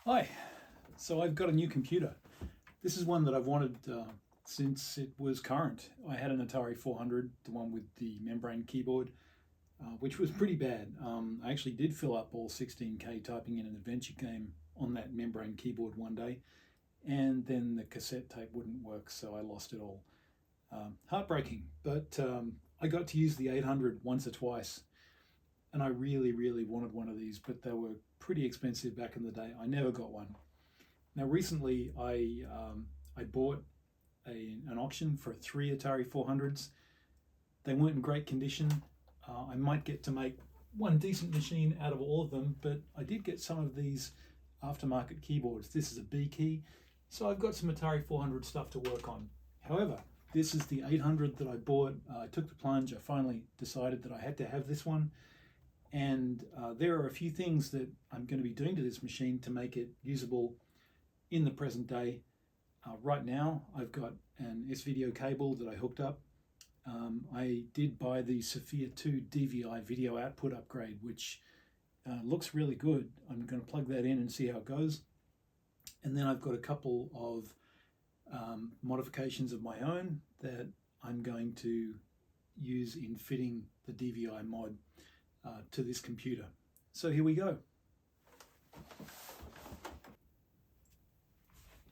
Hi, so I've got a new computer. This is one that I've wanted since it was current. I had an Atari 400, the one with the membrane keyboard, which was pretty bad. I actually did fill up all 16K typing in an adventure game on that membrane keyboard one day, and then the cassette tape wouldn't work, so I lost it all. Heartbreaking, but I got to use the 800 once or twice, and I really wanted one of these, but they were pretty expensive back in the day. I never got one. Now, recently, I bought an auction for three Atari 400s. They weren't in great condition. I might get to make one decent machine out of all of them, but I did get some of these aftermarket keyboards. This is a B key, so I've got some Atari 400 stuff to work on. However, this is the 800 that I bought. I took the plunge. I finally decided that I had to have this one. And there are a few things that I'm going to be doing to this machine to make it usable in the present day. Right now, I've got an S-Video cable that I hooked up. I did buy the Sophia 2 DVI video output upgrade, which looks really good. I'm going to plug that in and see how it goes. And then I've got a couple of modifications of my own that I'm going to use in fitting the DVI mod to this computer. So here we go.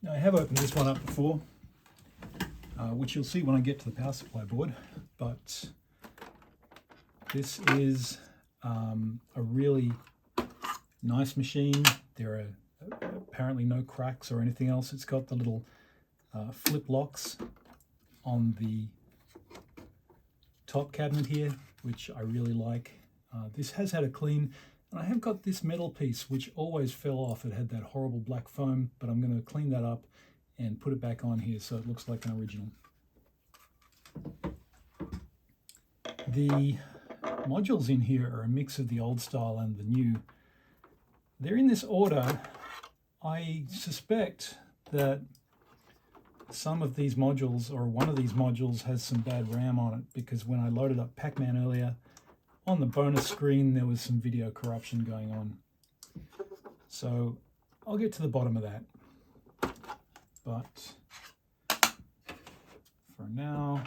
Now I have opened this one up before, which you'll see when I get to the power supply board, but this is a really nice machine. There are apparently no cracks or anything else. It's got the little flip locks on the top cabinet here, which I really like. This has had a clean, and I have got this metal piece which always fell off. It had that horrible black foam, but I'm going to clean that up and put it back on here so it looks like an original. The modules in here are a mix of the old style and the new. They're in this order. I suspect that some of these modules, or one of these modules, has some bad RAM on it, because when I loaded up Pac-Man earlier, on the bonus screen there was some video corruption going on. So I'll get to the bottom of that. But for now,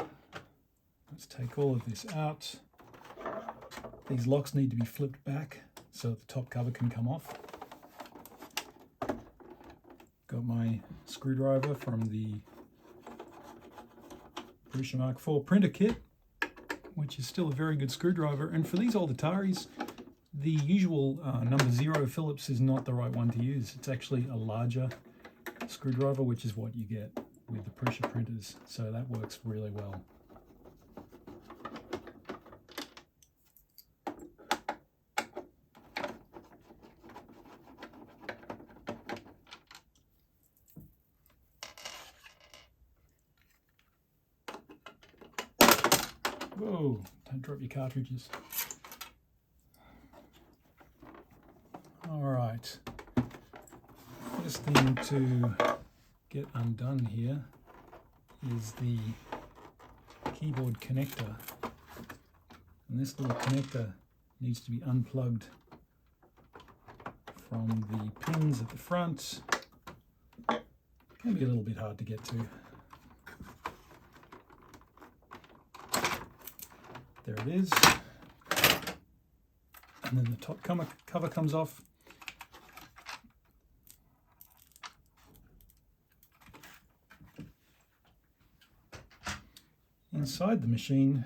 let's take all of this out. These locks need to be flipped back so that the top cover can come off. Got my screwdriver from the Prusa Mark IV printer kit, which is still a very good screwdriver. And for these old Ataris, the usual number 0 Phillips is not the right one to use. It's actually a larger screwdriver, which is what you get with the Prusa printers. So that works really well. Whoa, don't drop your cartridges. All right, first thing to get undone here is the keyboard connector. And this little connector needs to be unplugged from the pins at the front. Can be a little bit hard to get to. There it is. And then the top cover comes off. Inside the machine,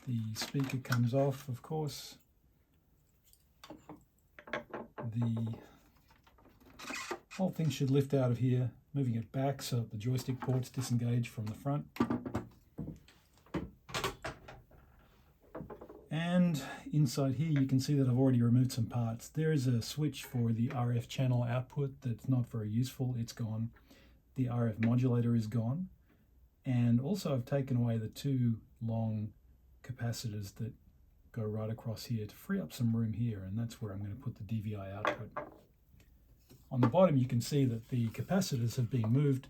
the speaker comes off, of course. The whole thing should lift out of here, moving it back so that the joystick ports disengage from the front. And inside here you can see that I've already removed some parts. There is a switch for the RF channel output that's not very useful. It's gone. The RF modulator is gone. And also I've taken away the two long capacitors that go right across here to free up some room here, and that's where I'm going to put the DVI output. On the bottom you can see that the capacitors have been moved,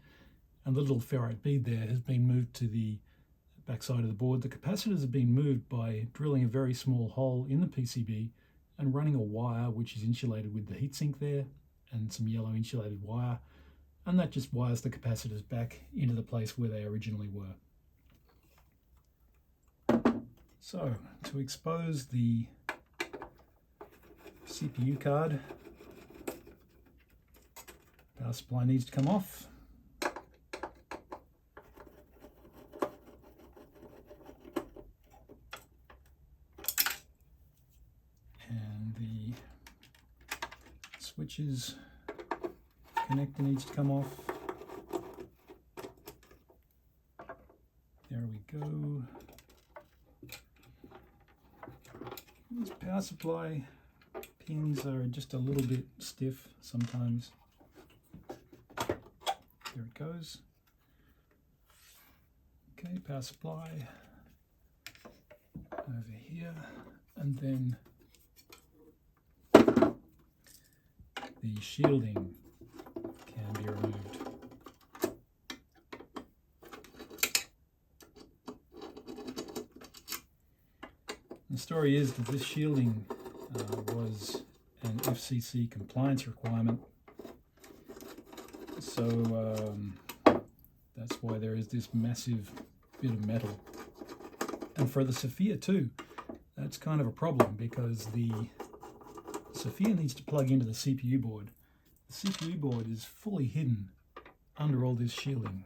and the little ferrite bead there has been moved to the backside of the board. The capacitors have been moved by drilling a very small hole in the PCB and running a wire which is insulated with the heatsink there and some yellow insulated wire, and that just wires the capacitors back into the place where they originally were. So to expose the CPU card, power supply needs to come off. And the switches connector needs to come off. There we go. These power supply pins are just a little bit stiff sometimes. There it goes. Okay, power supply over here, and then the shielding can be removed. The story is that this shielding was an FCC compliance requirement, so that's why there is this massive bit of metal. And for the Sophia too, that's kind of a problem, because the Sophia needs to plug into the CPU board. The CPU board is fully hidden under all this shielding.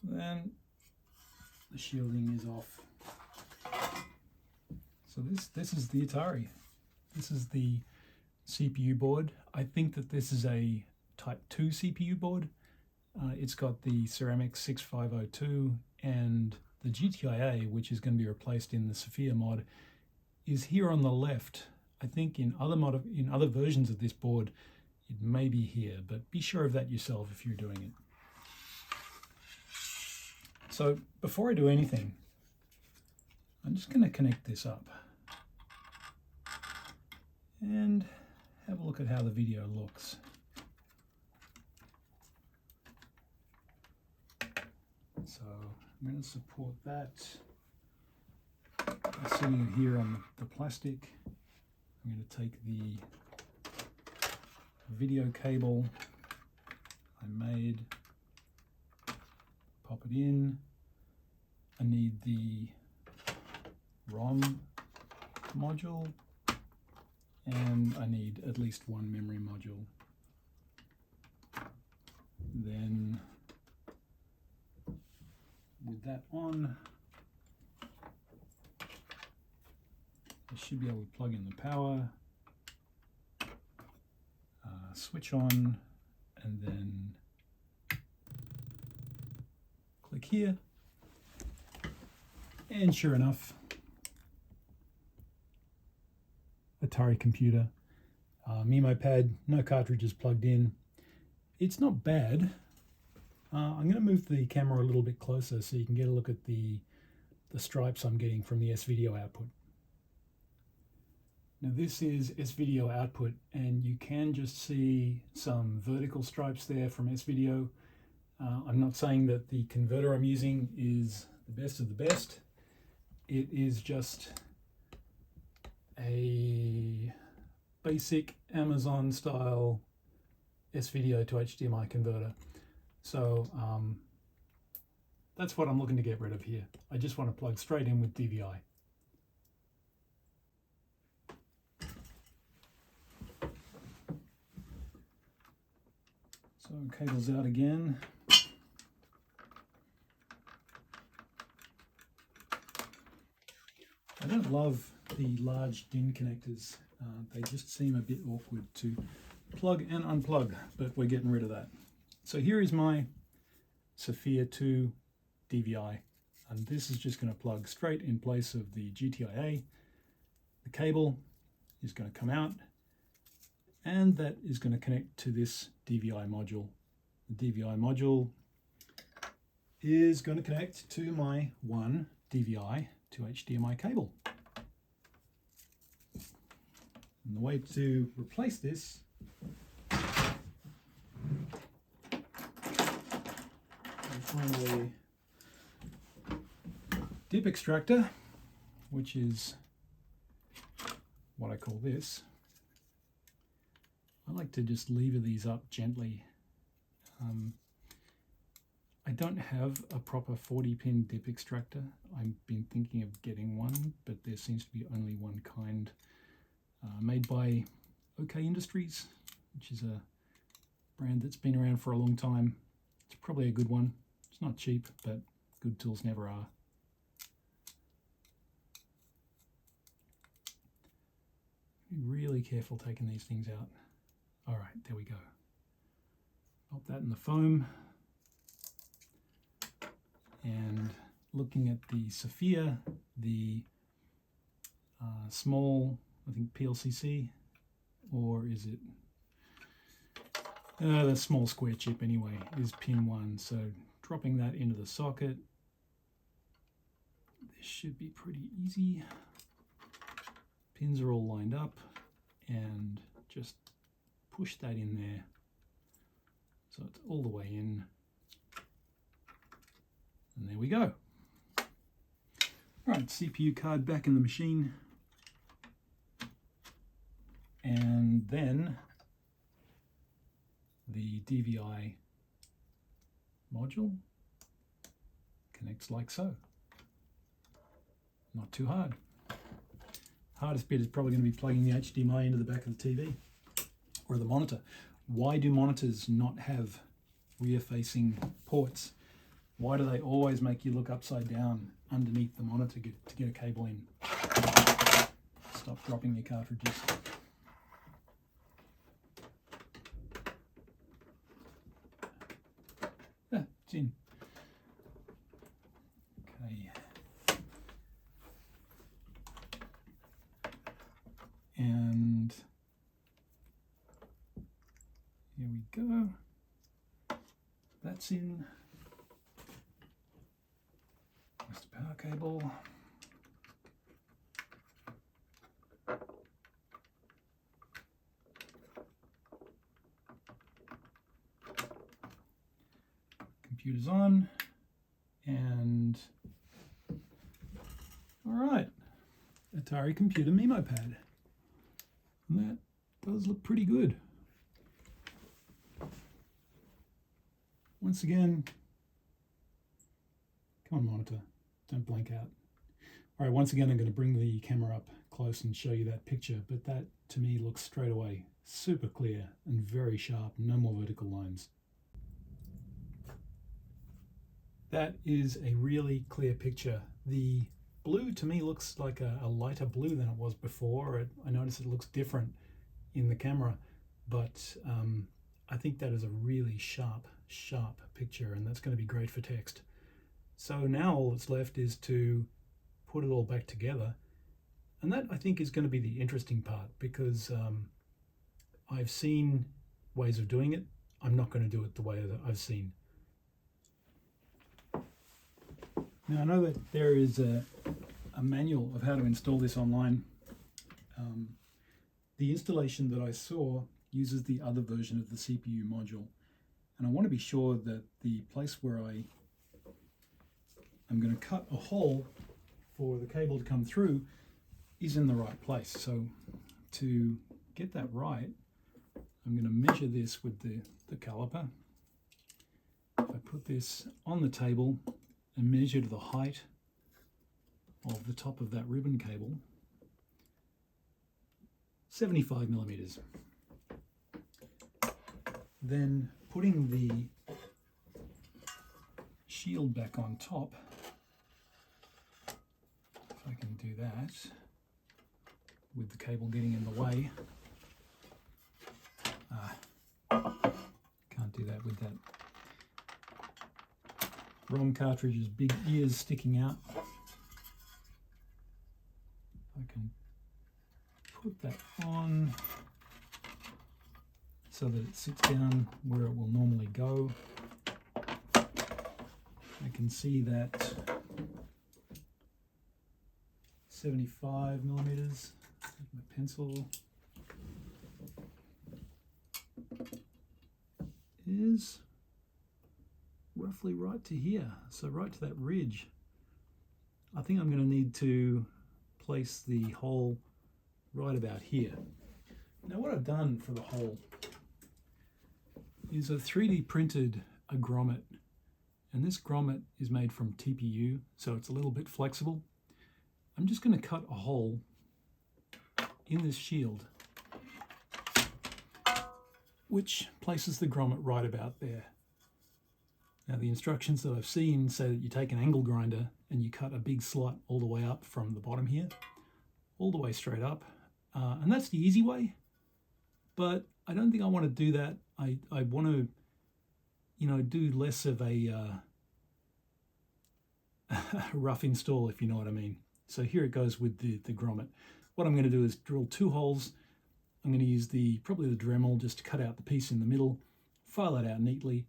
Then the shielding is off. So this is the Atari. This is the CPU board. I think that this is a Type 2 CPU board. It's got the Ceramic 6502, and the GTIA, which is going to be replaced in the Sophia mod, is here on the left. I think in other versions of this board it may be here, but be sure of that yourself if you're doing it. So before I do anything, I'm just going to connect this up and have a look at how the video looks. So I'm going to support that. Sitting here on the plastic, I'm going to take the video cable I made, pop it in. I need the ROM module, and I need at least one memory module. Then with that on, I should be able to plug in the power, switch on, and then click here. And sure enough, Atari computer, Mimo pad, no cartridges plugged in. It's not bad. I'm going to move the camera a little bit closer so you can get a look at the stripes I'm getting from the S-Video output. Now this is S-Video output, and you can just see some vertical stripes there from S-Video. I'm not saying that the converter I'm using is the best of the best. It is just a basic Amazon style S-Video to HDMI converter. So that's what I'm looking to get rid of here. I just want to plug straight in with DVI. So cable's out again. I don't love the large DIN connectors. They just seem a bit awkward to plug and unplug, but we're getting rid of that. So here is my Sophia 2 DVI, and this is just going to plug straight in place of the GTIA. The cable is going to come out, and that is going to connect to this DVI module. The DVI module is going to connect to my one DVI to HDMI cable. And the way to replace this find a dip extractor, which is what I call this. I like to just lever these up gently. I don't have a proper 40-pin dip extractor. I've been thinking of getting one, but there seems to be only one kind made by OK Industries, which is a brand that's been around for a long time. It's probably a good one. It's not cheap, but good tools never are. Be really careful taking these things out. All right, there we go. Pop that in the foam. And looking at the Sophia, the small, I think PLCC, or is it the small square chip anyway, is pin 1. So dropping that into the socket, this should be pretty easy. Pins are all lined up, and just push that in there so it's all the way in. And there we go. All right, CPU card back in the machine. And then the DVI module connects like so. Not too hard. Hardest bit is probably going to be plugging the HDMI into the back of the TV or the monitor. Why do monitors not have rear-facing ports? Why do they always make you look upside down underneath the monitor to get a cable in? Stop dropping your cartridges. Ah, it's in. Okay. And here we go. That's in. There's the power cable. Computer's on, and all right, Atari Computer Memo Pad. And that does look pretty good. Once again, come on monitor, don't blank out. All right, once again I'm going to bring the camera up close and show you that picture, but that to me looks straight away super clear and very sharp, no more vertical lines. That is a really clear picture. The blue to me looks like a lighter blue than it was before. I notice it looks different in the camera, but I think that is a really sharp picture, and that's going to be great for text. So now all that's left is to put it all back together, and that I think is going to be the interesting part, because I've seen ways of doing it. I'm not going to do it the way that I've seen. Now I know that there is a manual of how to install this online. The installation that I saw uses the other version of the CPU module, and I want to be sure that the place where I'm going to cut a hole for the cable to come through is in the right place. So to get that right, I'm going to measure this with the caliper. If I put this on the table and measure to the height of the top of that ribbon cable, 75 millimeters. Then putting the shield back on top, if I can do that with the cable getting in the way. Can't do that with that ROM cartridge's big ears sticking out. I can put that on so that it sits down where it will normally go. I can see that 75 millimeters. My pencil is roughly right to here, so right to that ridge. I think I'm going to need to place the hole right about here. Now what I've done for the hole is I've 3D printed a grommet, and this grommet is made from TPU, so it's a little bit flexible. I'm just going to cut a hole in this shield, which places the grommet right about there. Now the instructions that I've seen say that you take an angle grinder and you cut a big slot all the way up from the bottom here, all the way straight up. And that's the easy way, but I don't think I want to do that. I want to, you know, do less of a rough install, if you know what I mean. So here it goes with the grommet. What I'm going to do is drill 2 holes. I'm going to use probably the Dremel just to cut out the piece in the middle, file that out neatly,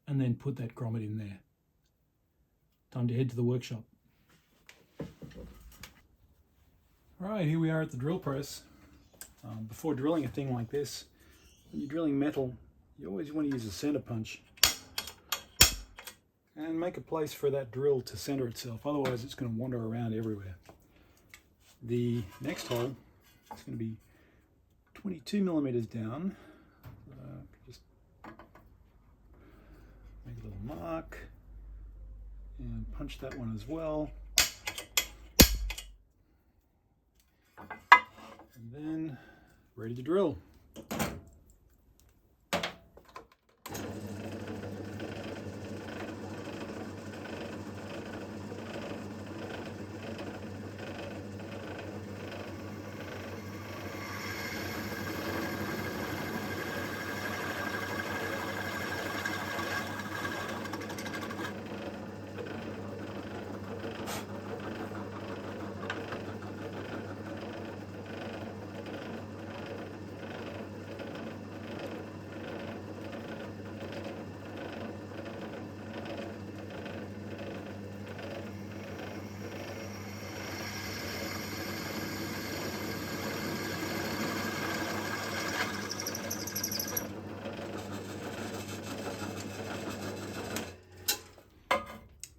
and then put that grommet in there. Time to head to the workshop. All right, here we are at the drill press. Before drilling a thing like this, when you're drilling metal, you always want to use a center punch and make a place for that drill to center itself, otherwise it's going to wander around everywhere. The next hole is going to be 22 millimeters down. Just make a little mark and punch that one as well. And then ready to drill.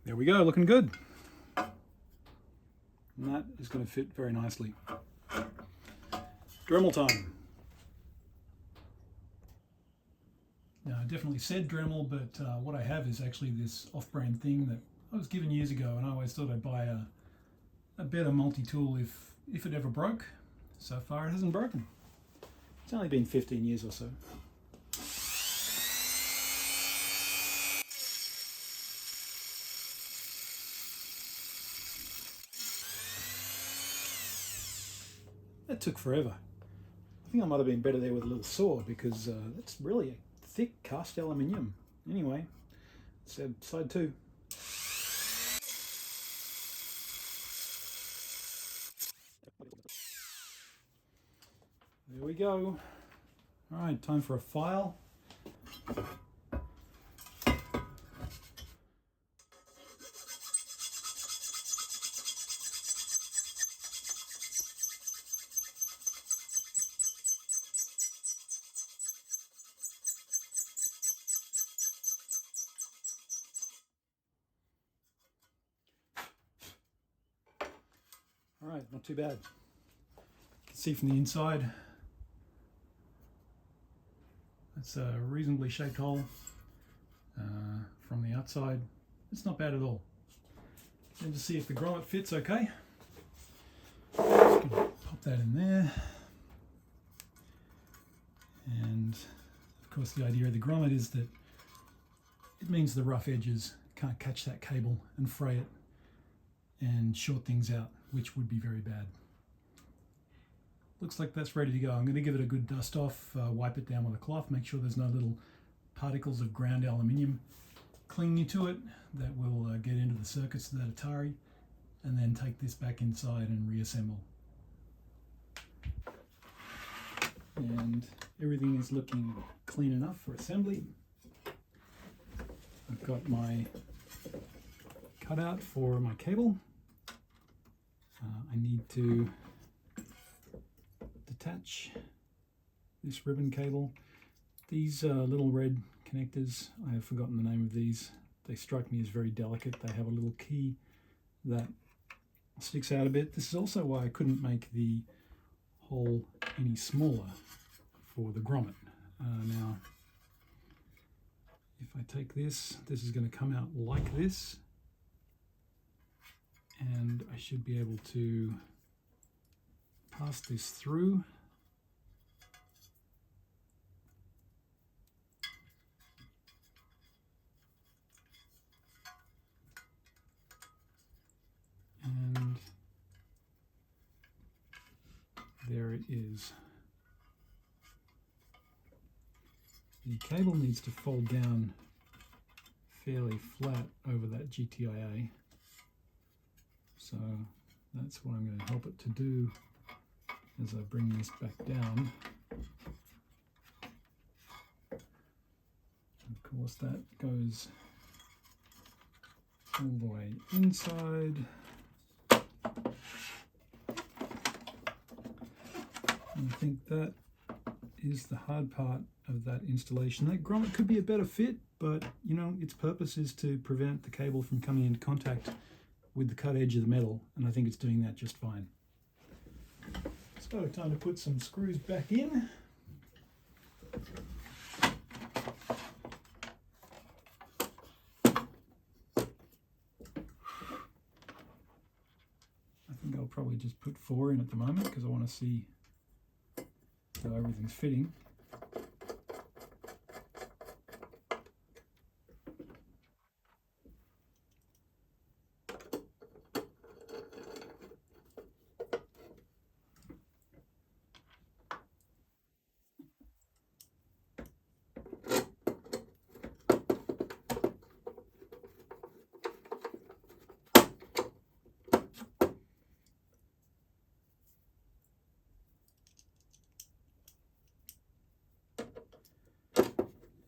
There we go, looking good. And that is going to fit very nicely. Dremel time. Now, I definitely said Dremel, but what I have is actually this off-brand thing that I was given years ago, and I always thought I'd buy a better multi-tool if it ever broke. So far, it hasn't broken. It's only been 15 years or so. That took forever. I think I might have been better there with a little saw, because that's really a thick cast aluminium. Anyway, side 2. There we go. All right, time for a file. All right, not too bad. You can see from the inside, it's a reasonably shaped hole. From the outside, it's not bad at all. And to see if the grommet fits okay, just gonna pop that in there. And of course the idea of the grommet is that it means the rough edges can't catch that cable and fray it and short things out, which would be very bad. Looks like that's ready to go. I'm going to give it a good dust off, wipe it down with a cloth, make sure there's no little particles of ground aluminium clinging to it that will get into the circuits of that Atari, and then take this back inside and reassemble. And everything is looking clean enough for assembly. I've got my cutout for my cable. I need to detach this ribbon cable. These little red connectors, I have forgotten the name of these. They strike me as very delicate. They have a little key that sticks out a bit. This is also why I couldn't make the hole any smaller for the grommet. Now, if I take this, this is going to come out like this, and I should be able to pass this through. And there it is. The cable needs to fold down fairly flat over that GTIA. So that's what I'm going to help it to do as I bring this back down. Of course, that goes all the way inside. And I think that is the hard part of that installation. That grommet could be a better fit, but you know, its purpose is to prevent the cable from coming into contact with the cut edge of the metal, and I think it's doing that just fine. So time to put some screws back in. I think I'll probably just put 4 in at the moment because I want to see how everything's fitting.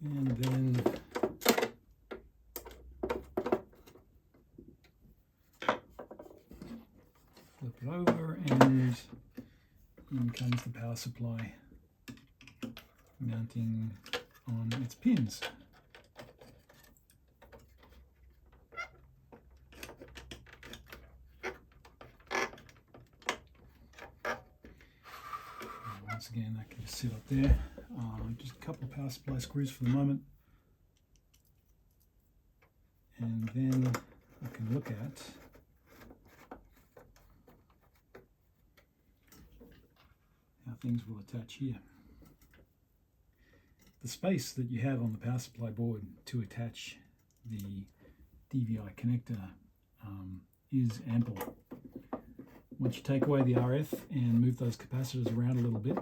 And then flip it over, and in comes the power supply mounting on its pins. And once again, that can just sit up there. Just a couple of power supply screws for the moment, and then I can look at how things will attach here. The space that you have on the power supply board to attach the DVI connector is ample. Once you take away the RF and move those capacitors around a little bit,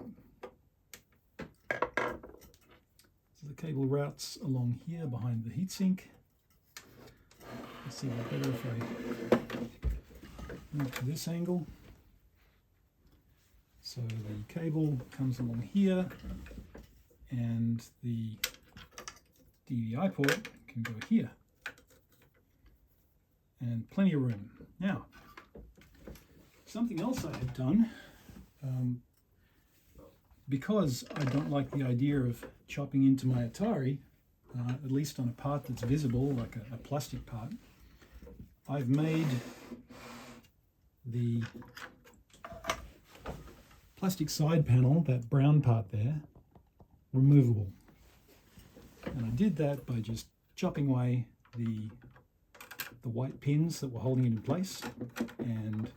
so the cable routes along here behind the heatsink. Let's see what better if I move to this angle. So the cable comes along here, and the DVI port can go here. And plenty of room. Now, something else I have done, because I don't like the idea of chopping into my Atari, at least on a part that's visible, like a plastic part, I've made the plastic side panel, that brown part there, removable. And I did that by just chopping away the white pins that were holding it in place, and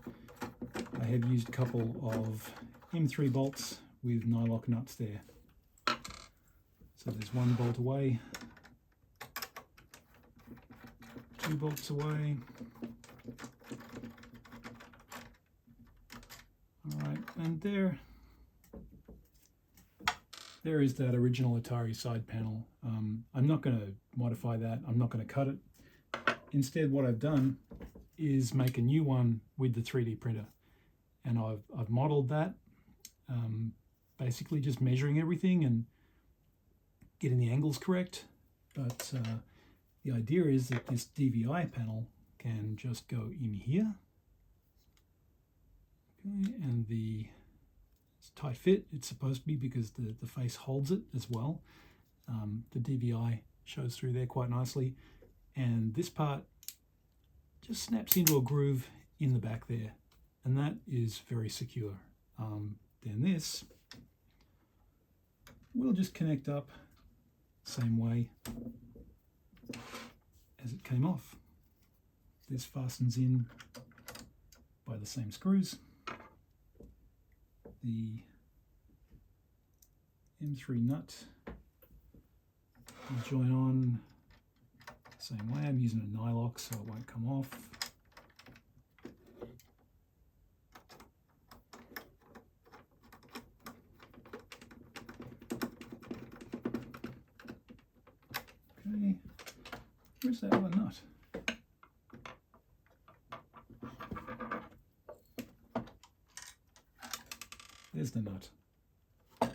I have used a couple of M3 bolts with nylock nuts there. So there's one bolt away, 2 bolts away. Alright, and there is that original Atari side panel. I'm not going to modify that, I'm not going to cut it. Instead, what I've done is make a new one with the 3D printer, and I've modeled that, basically just measuring everything and getting the angles correct. But the idea is that this DVI panel can just go in here, Okay, and it's tight fit. It's supposed to be because the face holds it as well. The DVI shows through there quite nicely, and this part just snaps into a groove in the back there, and that is very secure. Then this will just connect up same way as it came off. This fastens in by the same screws. The M3 nut will join on the same way. I'm using a Nylock so it won't come off. Okay, where's that other nut? There's the nut. All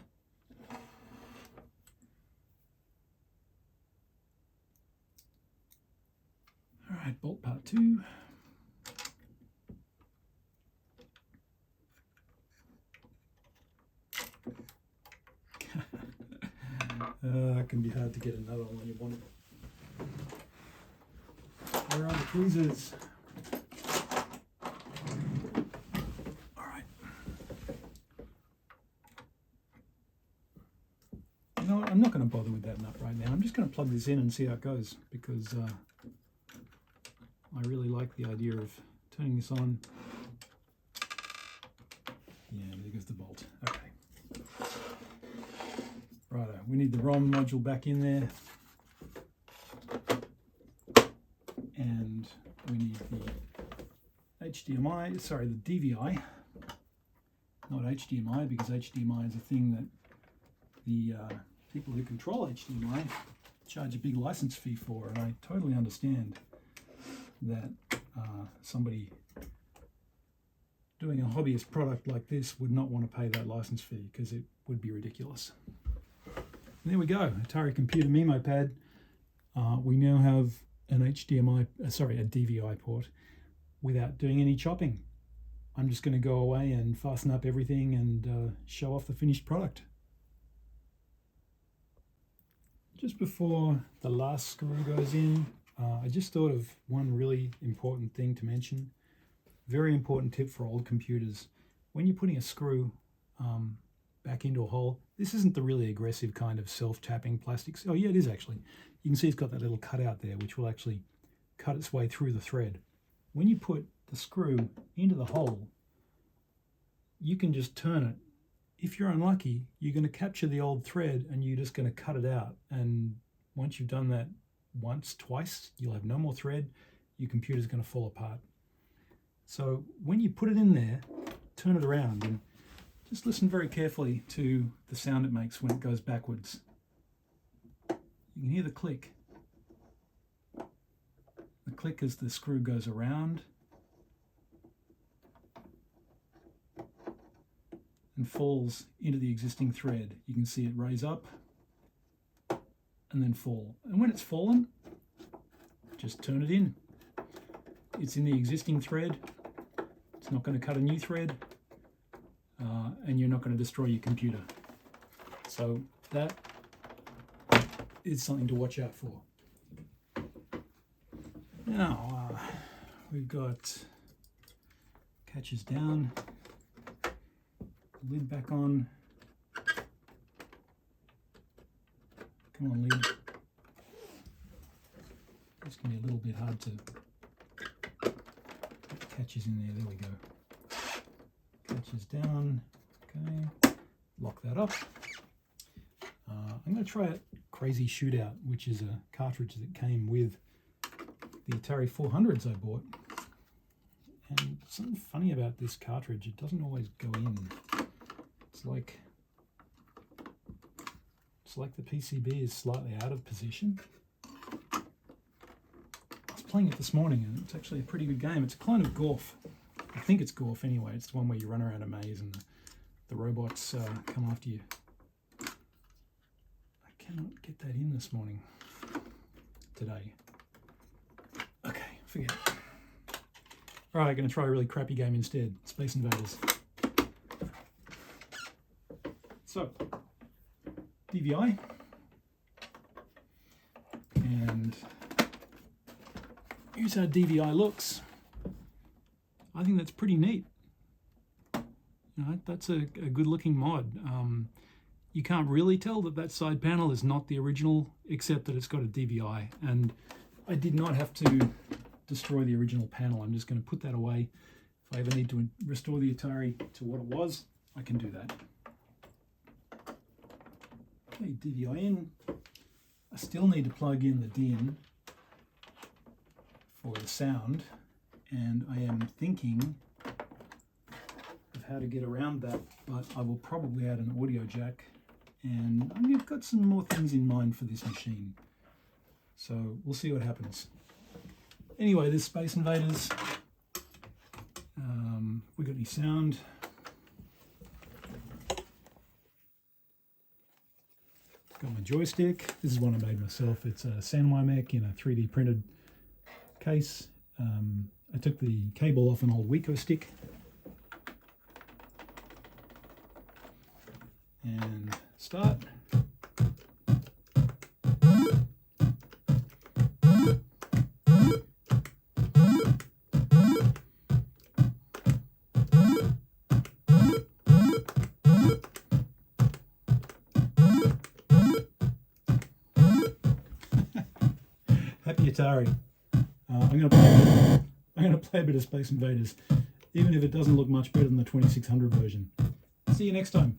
right, bolt part 2. It can be hard to get another one when you want it. Where are the tweezers? All right. You know what? I'm not going to bother with that nut right now. I'm just going to plug this in and see how it goes, because I really like the idea of turning this on. Yeah, there goes the bolt. Okay. Righto, we need the ROM module back in there. And we need the HDMI, sorry, the DVI, not HDMI, because HDMI is a thing that the people who control HDMI charge a big license fee for, and I totally understand that somebody doing a hobbyist product like this would not want to pay that license fee, because it would be ridiculous. And there we go, Atari Computer Mimo Pad. We now have an a DVI port without doing any chopping. I'm just going to go away and fasten up everything and show off the finished product. Just before the last screw goes in, I just thought of one really important thing to mention. Very important tip for old computers. When you're putting a screw back into a hole, this isn't the really aggressive kind of self-tapping plastics. Oh yeah, it is actually. You can see it's got that little cutout there, which will actually cut its way through the thread. When you put the screw into the hole, you can just turn it. If you're unlucky, you're going to capture the old thread and you're just going to cut it out. And once you've done that once, twice, you'll have no more thread. Your computer's going to fall apart. So when you put it in there, turn it around and just listen very carefully to the sound it makes when it goes backwards. You can hear the click. The click as the screw goes around and falls into the existing thread. You can see it raise up and then fall. And when it's fallen, just turn it in. It's in the existing thread. It's not going to cut a new thread, and you're not going to destroy your computer. So that is something to watch out for. Now, we've got catches down, lid back on. Come on, lid. It's going to be a little bit hard to put catches in there. There we go. Catches down. Okay, lock that up. I'm going to try out Crazy Shootout, which is a cartridge that came with the Atari 400s I bought. And something funny about this cartridge, it doesn't always go in. It's like the PCB is slightly out of position. I was playing it this morning and it's actually a pretty good game. It's a clone of Gorf. I think it's Gorf anyway. It's the one where you run around a maze and the robots come after you. I cannot get that in this morning. Today. Okay, forget it. Alright, I'm going to try a really crappy game instead. Space Invaders. So, DVI, and here's how DVI looks. I think that's pretty neat. That's a good looking mod. You can't really tell that side panel is not the original, except that it's got a DVI, and I did not have to destroy the original panel. I'm just going to put that away. If I ever need to restore the Atari to what it was, I can do that. Okay, DVI in. I still need to plug in the DIN for the sound, and I am thinking of how to get around that, but I will probably add an audio jack, and I've got some more things in mind for this machine. So we'll see what happens. Anyway, this Space Invaders. We got any sound? Got my joystick. This is one I made myself. It's a SanWiMech in a 3D printed case. I took the cable off an old Wiko stick. And start. Happy Atari. I'm going to play a bit of Space Invaders, even if it doesn't look much better than the 2600 version. See you next time.